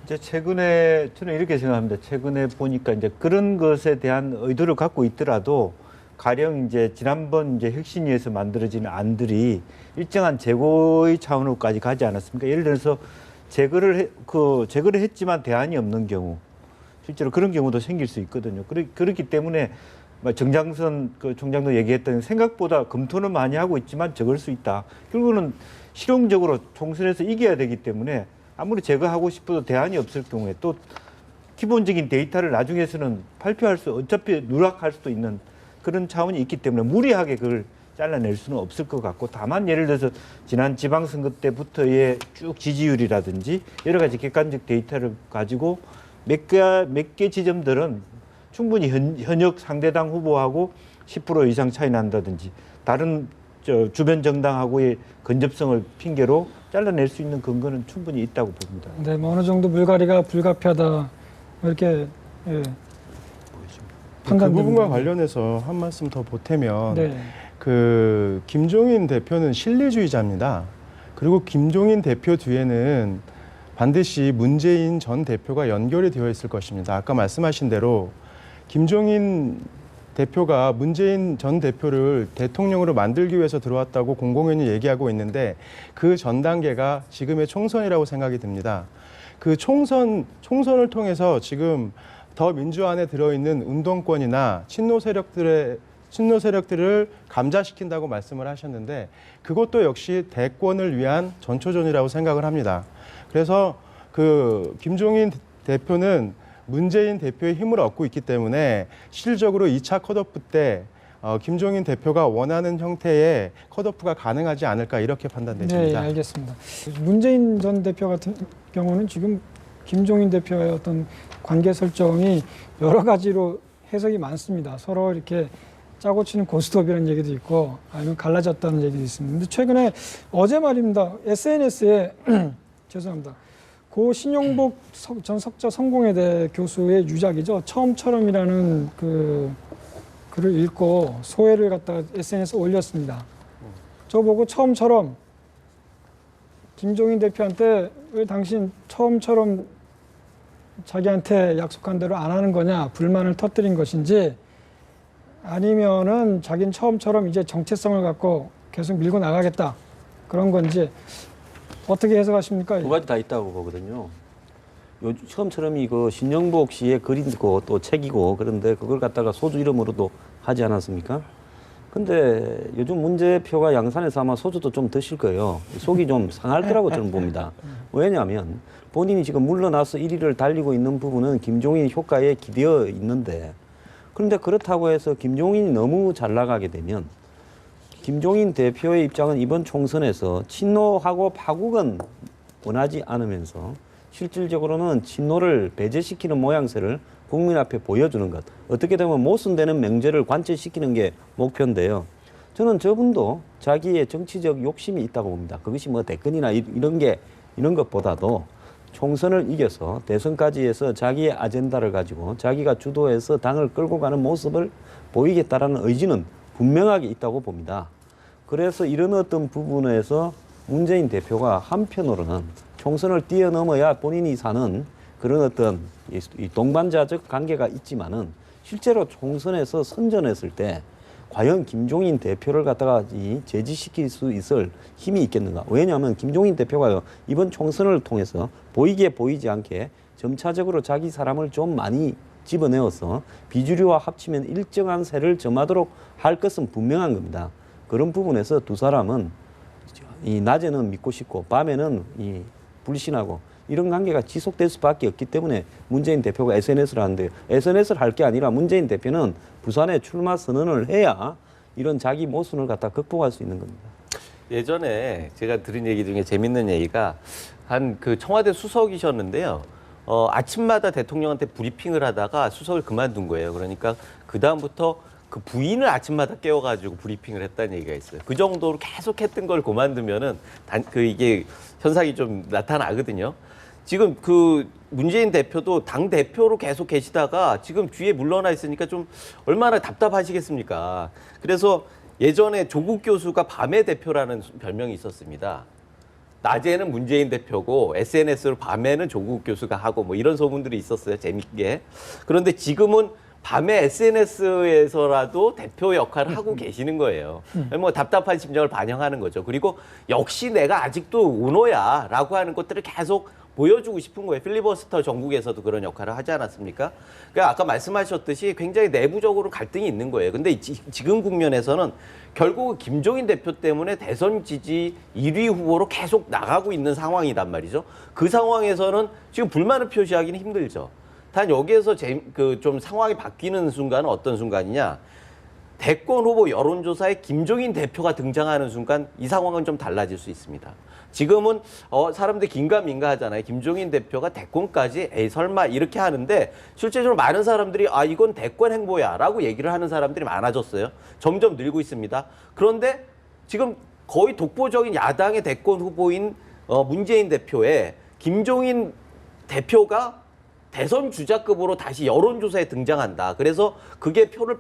F: 이제 최근에 저는 이렇게 생각합니다. 최근에 보니까 이제 그런 것에 대한 의도를 갖고 있더라도 가령 이제 지난번 이제 혁신위에서 만들어진 안들이 일정한 재고의 차원으로까지 가지 않았습니까? 예를 들어서 제거를 했지만 대안이 없는 경우, 실제로 그런 경우도 생길 수 있거든요. 그렇기 때문에 정장선 그 총장도 얘기했던 생각보다 검토는 많이 하고 있지만 적을 수 있다. 결국은 실용적으로 총선에서 이겨야 되기 때문에 아무리 제거하고 싶어도 대안이 없을 경우에 또 기본적인 데이터를 나중에서는 어차피 누락할 수도 있는 그런 차원이 있기 때문에 무리하게 그걸 잘라낼 수는 없을 것 같고, 다만 예를 들어서 지난 지방선거 때부터의 쭉 지지율이라든지 여러 가지 객관적 데이터를 가지고 몇 개 지점들은 충분히 현역 상대당 후보하고 10% 이상 차이 난다든지 다른 주변 정당하고의 근접성을 핑계로 잘라낼 수 있는 근거는 충분히 있다고 봅니다.
A: 네, 뭐 어느 정도 물갈이가 불가피하다 이렇게
E: 그 부분과 관련해서 한 말씀 더 보태면
A: 네.
E: 그 김종인 대표는 실리주의자입니다. 그리고 김종인 대표 뒤에는 반드시 문재인 전 대표가 연결이 되어 있을 것입니다. 아까 말씀하신 대로 김종인 대표가 문재인 전 대표를 대통령으로 만들기 위해서 들어왔다고 공공연히 얘기하고 있는데 그 전 단계가 지금의 총선이라고 생각이 듭니다. 그 총선을 통해서 지금 더 민주화 안에 들어있는 운동권이나 친노 세력들을 감자시킨다고 말씀을 하셨는데 그것도 역시 대권을 위한 전초전이라고 생각을 합니다. 그래서 그 김종인 대표는 문재인 대표의 힘을 얻고 있기 때문에 실질적으로 2차 컷오프 때 김종인 대표가 원하는 형태의 컷오프가 가능하지 않을까 이렇게 판단됩니다.
A: 네, 알겠습니다. 문재인 전 대표 같은 경우는 지금 김종인 대표의 어떤 관계 설정이 여러 가지로 해석이 많습니다. 서로 이렇게 짜고 치는 고스톱이라는 얘기도 있고 아니면 갈라졌다는 얘기도 있습니다. 근데 최근에 어제 말입니다. SNS에 죄송합니다. 고 신용복 전 석좌 성공회대 교수의 유작이죠. 처음처럼이라는 그 글을 읽고 소회를 갖다가 SNS에 올렸습니다. 저보고 처음처럼 김종인 대표한테 왜 당신 처음처럼 자기한테 약속한 대로 안 하는 거냐, 불만을 터뜨린 것인지 아니면은 자기는 처음처럼 이제 정체성을 갖고 계속 밀고 나가겠다 그런 건지 어떻게 해석하십니까?
B: 두 가지 다 있다고 보거든요. 처음처럼 이거 신영복 씨의 글이고 또 책이고 그런데 그걸 갖다가 소주 이름으로도 하지 않았습니까? 근데 요즘 문재표가 양산에서 아마 소주도 좀 드실 거예요. 속이 좀 상할 거라고 저는 봅니다. 왜냐하면 본인이 지금 물러나서 1위를 달리고 있는 부분은 김종인 효과에 기대어 있는데, 그런데 그렇다고 해서 김종인이 너무 잘 나가게 되면 김종인 대표의 입장은 이번 총선에서 친노하고 파국은 원하지 않으면서 실질적으로는 친노를 배제시키는 모양새를 국민 앞에 보여주는 것. 어떻게 되면 모순되는 명제를 관철시키는 게 목표인데요. 저는 저분도 자기의 정치적 욕심이 있다고 봅니다. 그것이 뭐 대권이나 이런 것보다도 총선을 이겨서 대선까지 해서 자기의 아젠다를 가지고 자기가 주도해서 당을 끌고 가는 모습을 보이겠다라는 의지는 분명하게 있다고 봅니다. 그래서 이런 어떤 부분에서 문재인 대표가 한편으로는 총선을 뛰어넘어야 본인이 사는 그런 어떤 이 동반자적 관계가 있지만은 실제로 총선에서 선전했을 때 과연 김종인 대표를 갖다가 제지시킬 수 있을 힘이 있겠는가? 왜냐하면 김종인 대표가 이번 총선을 통해서 보이지 않게 점차적으로 자기 사람을 좀 많이 집어내어서 비주류와 합치면 일정한 세를 점하도록 할 것은 분명한 겁니다. 그런 부분에서 두 사람은 이 낮에는 믿고 싶고 밤에는 이 불신하고 이런 관계가 지속될 수밖에 없기 때문에 문재인 대표가 SNS를 하는데 SNS를 할 게 아니라 문재인 대표는 부산에 출마 선언을 해야 이런 자기 모순을 갖다 극복할 수 있는 겁니다.
D: 예전에 제가 들은 얘기 중에 재밌는 얘기가 한 그 청와대 수석이셨는데요. 아침마다 대통령한테 브리핑을 하다가 수석을 그만둔 거예요. 그러니까 그 다음부터 그 부인을 아침마다 깨워가지고 브리핑을 했다는 얘기가 있어요. 그 정도로 계속 했던 걸 그만두면은 이게 현상이 좀 나타나거든요. 지금 그 문재인 대표도 당 대표로 계속 계시다가 지금 뒤에 물러나 있으니까 좀 얼마나 답답하시겠습니까? 그래서 예전에 조국 교수가 밤의 대표라는 별명이 있었습니다. 낮에는 문재인 대표고 SNS로 밤에는 조국 교수가 하고 뭐 이런 소문들이 있었어요. 재밌게. 그런데 지금은 밤에 SNS에서라도 대표 역할을 하고 계시는 거예요. 뭐 답답한 심정을 반영하는 거죠. 그리고 역시 내가 아직도 운호야라고 하는 것들을 계속 보여주고 싶은 거예요. 필리버스터 전국에서도 그런 역할을 하지 않았습니까? 그러니까 아까 말씀하셨듯이 굉장히 내부적으로 갈등이 있는 거예요. 근데 지금 국면에서는 결국 김종인 대표 때문에 대선 지지 1위 후보로 계속 나가고 있는 상황이란 말이죠. 그 상황에서는 지금 불만을 표시하기는 힘들죠. 단 여기에서 좀 상황이 바뀌는 순간은 어떤 순간이냐? 대권 후보 여론조사에 김종인 대표가 등장하는 순간 이 상황은 좀 달라질 수 있습니다. 지금은 사람들이 긴가민가 하잖아요. 김종인 대표가 대권까지 에이 설마 이렇게 하는데 실제적으로 많은 사람들이 아 이건 대권 행보야 라고 얘기를 하는 사람들이 많아졌어요. 점점 늘고 있습니다. 그런데 지금 거의 독보적인 야당의 대권 후보인 문재인 대표의 김종인 대표가 대선 주자급으로 다시 여론조사에 등장한다. 그래서 그게 표를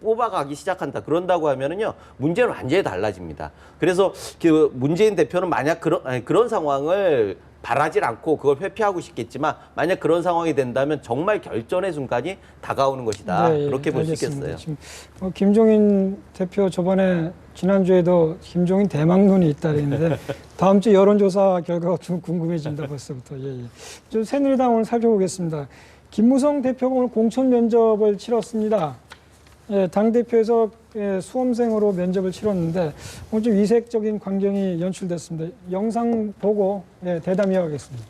D: 뽑아가기 시작한다. 그런다고 하면은요, 문제는 완전히 달라집니다. 그래서 그 문재인 대표는 만약 그런 상황을 바라질 않고 그걸 회피하고 싶겠지만 만약 그런 상황이 된다면 정말 결전의 순간이 다가오는 것이다.
A: 네,
D: 그렇게 볼 수
A: 알겠습니다.
D: 있겠어요.
A: 지금 김종인 대표 저번에 지난주에도 김종인 대망론이 있다 그랬는데 다음 주 여론조사 결과가 좀 궁금해진다 벌써부터. 예. 좀 새누리당 오늘 살펴보겠습니다. 김무성 대표가 오늘 공천 면접을 치렀습니다. 예, 당대표에서 수험생으로 면접을 치렀는데 오늘 좀 이색적인 광경이 연출됐습니다. 영상 보고 대담 이어가겠습니다.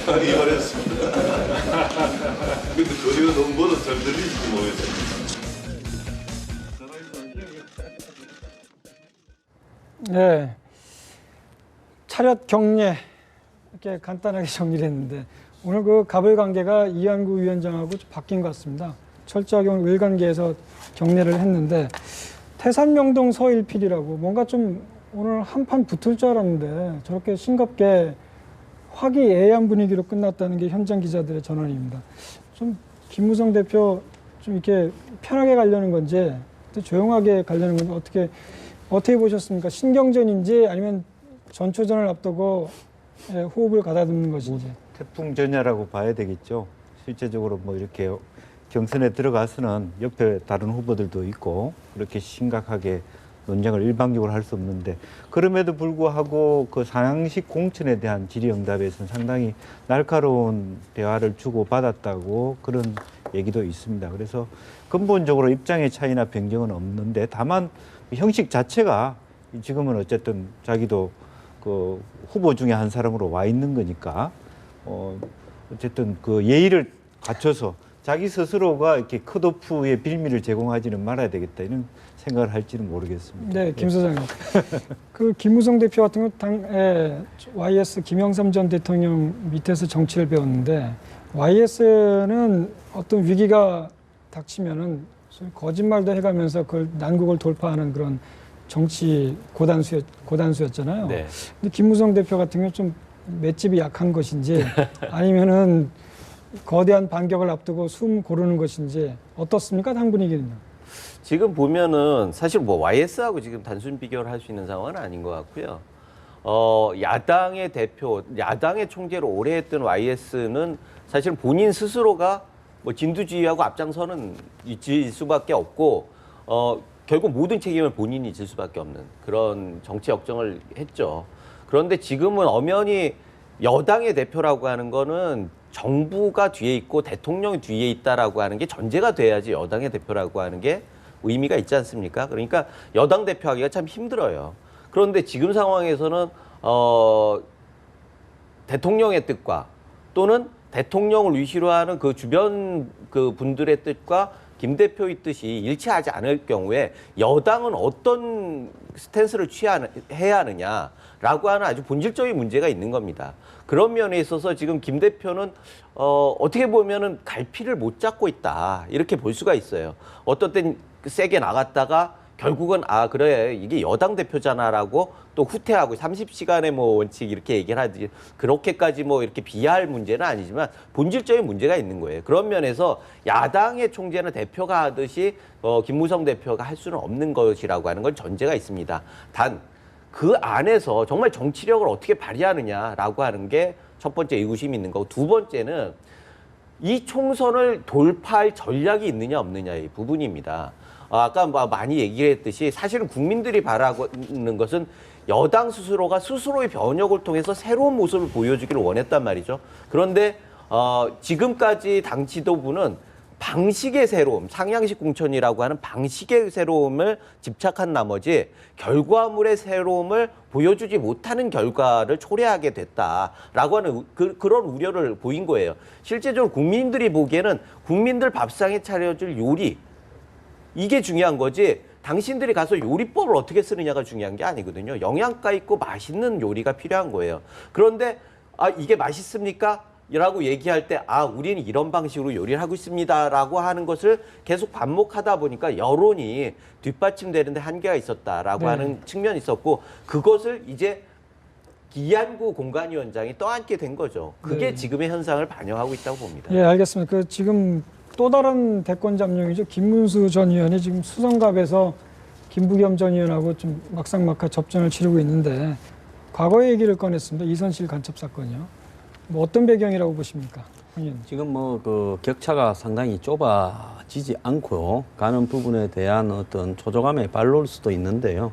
K: 아니 어렵습니다. 근데 거리가 너무 멀어서 잘 들리지도 모르겠어요.
A: 네. 차렷 경례 이렇게 간단하게 정리를 했는데 오늘 그 갑을 관계가 이한구 위원장하고 좀 바뀐 것 같습니다. 철저하게 오늘 일관계에서 경례를 했는데 태산명동 서일필이라고 뭔가 좀 오늘 한판 붙을 줄 알았는데 저렇게 싱겁게 화기애애한 분위기로 끝났다는 게 현장 기자들의 전언입니다. 좀 김무성 대표 좀 이렇게 편하게 가려는 건지 또 조용하게 가려는 건지 어떻게 보셨습니까? 신경전인지 아니면 전초전을 앞두고 호흡을 가다듬는 것인지.
F: 태풍전야라고 봐야 되겠죠. 실제적으로 뭐 이렇게 경선에 들어가서는 옆에 다른 후보들도 있고 그렇게 심각하게 논쟁을 일방적으로 할 수 없는데 그럼에도 불구하고 그 상향식 공천에 대한 질의응답에서는 상당히 날카로운 대화를 주고받았다고 그런 얘기도 있습니다. 그래서 근본적으로 입장의 차이나 변경은 없는데 다만 형식 자체가 지금은 어쨌든 자기도 그 후보 중에 한 사람으로 와 있는 거니까 어쨌든 그 예의를 갖춰서 자기 스스로가 이렇게 컷오프의 빌미를 제공하지는 말아야 되겠다 이런 생각을 할지는 모르겠습니다.
A: 네, 김 소장님. 그 김무성 대표 같은 경우 YS 김영삼 전 대통령 밑에서 정치를 배웠는데 YS는 어떤 위기가 닥치면은 거짓말도 해가면서 그걸 난국을 돌파하는 그런 정치 고단수였잖아요.
D: 네.
A: 근데 김무성 대표 같은 경우 좀 맷집이 약한 것인지 아니면은 거대한 반격을 앞두고 숨 고르는 것인지 어떻습니까? 당 분위기는요?
D: 지금 보면은 사실 뭐 YS하고 지금 단순 비교를 할 수 있는 상황은 아닌 것 같고요. 야당의 대표, 야당의 총재로 오래 했던 YS는 사실 본인 스스로가 뭐 진두지휘하고 앞장서는 있을 수밖에 없고, 결국 모든 책임을 본인이 질 수밖에 없는 그런 정치 역정을 했죠. 그런데 지금은 엄연히 여당의 대표라고 하는 거는 정부가 뒤에 있고 대통령이 뒤에 있다라고 하는 게 전제가 돼야지 여당의 대표라고 하는 게 의미가 있지 않습니까? 그러니까 여당 대표하기가 참 힘들어요. 그런데 지금 상황에서는 대통령의 뜻과 또는 대통령을 위시로 하는 그 주변 그 분들의 뜻과 김 대표의 뜻이 일치하지 않을 경우에 여당은 어떤 스탠스를 해야 하느냐라고 하는 아주 본질적인 문제가 있는 겁니다. 그런 면에 있어서 지금 김 대표는 어떻게 보면은 갈피를 못 잡고 있다 이렇게 볼 수가 있어요. 어떤 땐 세게 나갔다가 결국은 그래 이게 여당 대표잖아라고 또 후퇴하고 30시간의 뭐 원칙 이렇게 얘기를 하지 그렇게까지 뭐 이렇게 비하할 문제는 아니지만 본질적인 문제가 있는 거예요. 그런 면에서 야당의 총재는 대표가 하듯이 김무성 대표가 할 수는 없는 것이라고 하는 건 전제가 있습니다. 단 그 안에서 정말 정치력을 어떻게 발휘하느냐라고 하는 게 첫 번째 의구심이 있는 거고, 두 번째는 이 총선을 돌파할 전략이 있느냐 없느냐 이 부분입니다. 아까 많이 얘기를 했듯이 사실은 국민들이 바라는 것은 여당 스스로가 스스로의 변혁을 통해서 새로운 모습을 보여주기를 원했단 말이죠. 그런데 지금까지 당 지도부는 방식의 새로움, 상향식 공천이라고 하는 방식의 새로움을 집착한 나머지 결과물의 새로움을 보여주지 못하는 결과를 초래하게 됐다라고 하는 그런 우려를 보인 거예요. 실제적으로 국민들이 보기에는 국민들 밥상에 차려줄 요리, 이게 중요한 거지 당신들이 가서 요리법을 어떻게 쓰느냐가 중요한 게 아니거든요. 영양가 있고 맛있는 요리가 필요한 거예요. 그런데 이게 맛있습니까? 라고 얘기할 때 우리는 이런 방식으로 요리를 하고 있습니다 라고 하는 것을 계속 반복하다 보니까 여론이 뒷받침되는데 한계가 있었다라고 하는 측면이 있었고, 그것을 이제 이한구 공관위원장이 떠안게 된 거죠. 그게 지금의 현상을 반영하고 있다고 봅니다.
A: 예, 알겠습니다. 지금 또 다른 대권 잠룡이죠. 김문수 전 의원이 지금 수성갑에서 김부겸 전 의원하고 좀 막상막하 접전을 치르고 있는데, 과거의 얘기를 꺼냈습니다. 이선실 간첩 사건이요. 뭐 어떤 배경이라고 보십니까?
B: 지금 뭐 그 격차가 상당히 좁아지지 않고요. 가는 부분에 대한 어떤 초조감에 발로올 수도 있는데요.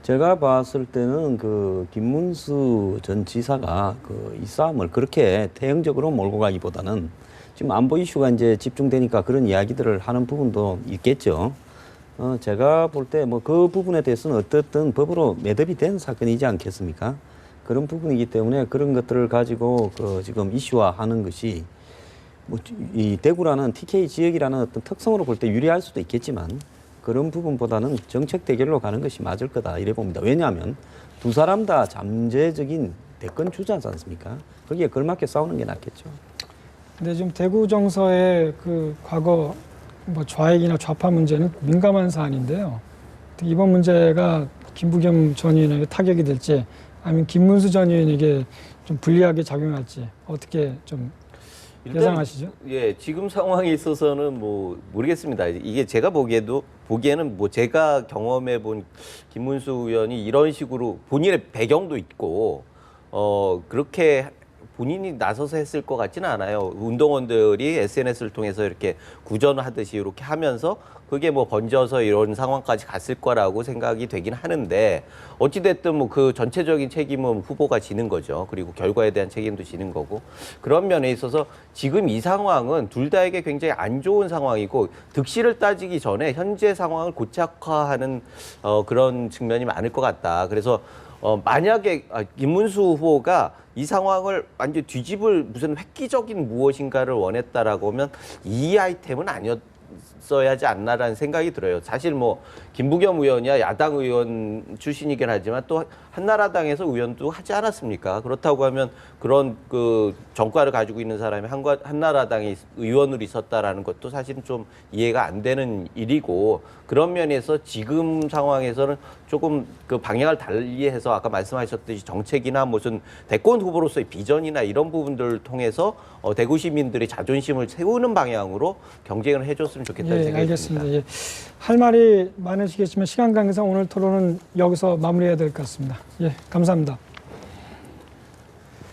B: 제가 봤을 때는 그 김문수 전 지사가 이 싸움을 그렇게 태형적으로 몰고 가기보다는 지금 안보 이슈가 이제 집중되니까 그런 이야기들을 하는 부분도 있겠죠. 제가 볼 때 뭐 그 부분에 대해서는 어떻든 법으로 매듭이 된 사건이지 않겠습니까? 그런 부분이기 때문에 그런 것들을 가지고 지금 이슈화하는 것이 뭐 이 대구라는 TK 지역이라는 어떤 특성으로 볼 때 유리할 수도 있겠지만 그런 부분보다는 정책 대결로 가는 것이 맞을 거다 이래 봅니다. 왜냐하면 두 사람 다 잠재적인 대권 주자지 않습니까? 거기에 걸맞게 싸우는 게 낫겠죠.
A: 근데 지금 대구 정서의 과거 뭐 좌익이나 좌파 문제는 민감한 사안인데요. 이번 문제가 김부겸 전 의원에게 타격이 될지 아니면 김문수 전 의원에게 좀 불리하게 작용할지 어떻게 좀 예상하시죠?
D: 예, 지금 상황에 있어서는 뭐 모르겠습니다. 이게 제가 보기에는 뭐 제가 경험해 본 김문수 의원이 이런 식으로 본인의 배경도 있고 그렇게 본인이 나서서 했을 것 같지는 않아요. 운동원들이 SNS를 통해서 이렇게 구전하듯이 이렇게 하면서 그게 뭐 번져서 이런 상황까지 갔을 거라고 생각이 되긴 하는데, 어찌됐든 뭐 그 전체적인 책임은 후보가 지는 거죠. 그리고 결과에 대한 책임도 지는 거고, 그런 면에 있어서 지금 이 상황은 둘 다에게 굉장히 안 좋은 상황이고, 득실을 따지기 전에 현재 상황을 고착화하는 그런 측면이 많을 것 같다. 그래서 만약에 김문수 후보가 이 상황을 완전 뒤집을 무슨 획기적인 무엇인가를 원했다라고 하면 이 아이템은 아니었어야 하지 않나라는 생각이 들어요. 사실 뭐 김부겸 의원이야 야당 의원 출신이긴 하지만 또 한나라당에서 의원도 하지 않았습니까? 그렇다고 하면 그런 그 정과를 가지고 있는 사람이 한나라당에 의원으로 있었다라는 것도 사실은 좀 이해가 안 되는 일이고, 그런 면에서 지금 상황에서는 조금 그 방향을 달리해서 아까 말씀하셨듯이 정책이나 무슨 대권 후보로서의 비전이나 이런 부분들을 통해서 대구 시민들의 자존심을 세우는 방향으로 경쟁을 해줬으면 좋겠습니다. 좋겠다는
A: 예,
D: 생각이
A: 알겠습니다.
D: 듭니다.
A: 예. 할 말이 많으시겠지만 시간 관계상 오늘 토론은 여기서 마무리해야 될 것 같습니다. 예, 감사합니다.